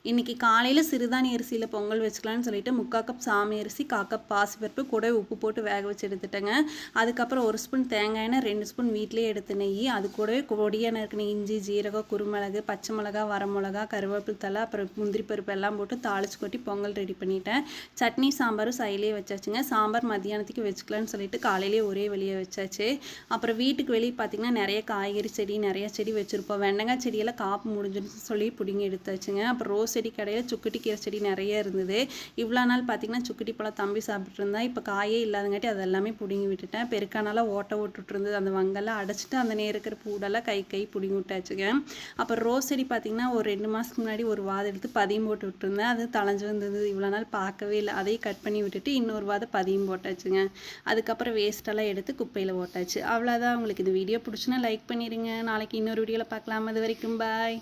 இன்றைக்கி காலையில் சிறுதானிய அரிசியில் பொங்கல் வச்சுக்கலான்னு சொல்லிட்டு 3/4 கப் சாமி அரிசி 1/4 கப் பாசிப்பருப்பு கூட உப்பு போட்டு வேக வச்சு எடுத்துட்டேங்க. அதுக்கப்புறம் 1 ஸ்பூன் தேங்காய் எண்ணெய், 2 ஸ்பூன் வீட்டிலே எடுத்த நெய், அது கூடவே பொடியாக நறுக்கின இஞ்சி, ஜீரகம், குருமிளகு, பச்சை மிளகா, வரமிளகா, கருவேப்பிலை தழை, அப்புறம் முந்திரி பருப்பு எல்லாம் போட்டு தாளிச்சு கொட்டி பொங்கல் ரெடி பண்ணிட்டேன். சட்னி சாம்பாரும் சைட்லேயே வச்சாச்சுங்க. சாம்பார் மத்தியானத்துக்கு வச்சுக்கலான்னு சொல்லிட்டு காலையிலேயே ஒரே வெளியே வச்சாச்சு. அப்புறம் வீட்டுக்கு வெளியே பார்த்திங்கன்னா நிறைய காய்கறி செடி, நிறைய செடி வச்சுருப்போம். வெண்டைக்காய் செடியெல்லாம் காப்பு முடிஞ்சுன்னு சொல்லி பிடிங்கி எடுத்தாச்சுங்க. அப்புறம் ரோஸ் செடி கடையில் சுக்குட்டி கீரை செடி நிறைய இருந்தது. இவ்வளோ நாள் பார்த்திங்கன்னா சுக்குட்டி பழம் தம்பி சாப்பிட்டு இருந்தா. இப்போ காயே இல்லாதங்காட்டி அது எல்லாமே பிடுங்கி விட்டுட்டேன். பெருக்கானால ஓட்ட விட்டுட்டு இருந்தது. அந்த வங்கெல்லாம் அடைச்சிட்டு அந்த நேரம் இருக்கிற பூடெல்லாம் கை பிடுங்கி விட்டாச்சுங்க. அப்புறம் ரோஸ் செடி பார்த்திங்கன்னா ஒரு 2 மாதத்துக்கு முன்னாடி ஒரு வாதை எடுத்து பதியம் போட்டு விட்டுருந்தேன். அது தளைஞ்சு வந்தது. இவ்வளோ நாள் பார்க்கவே இல்லை. அதையும் கட் பண்ணி விட்டுட்டு இன்னொரு வாதை பதியம் போட்டாச்சுங்க. அதுக்கப்புறம் வேஸ்ட்டெல்லாம் எடுத்து குப்பையில் போட்டாச்சு. அவ்வளோதான். உங்களுக்கு இந்த வீடியோ பிடிச்சுன்னா லைக் பண்ணிடுங்க. நாளைக்கு இன்னொரு வீடியோவில் பார்க்கலாம். அது வரைக்கும் பாய்.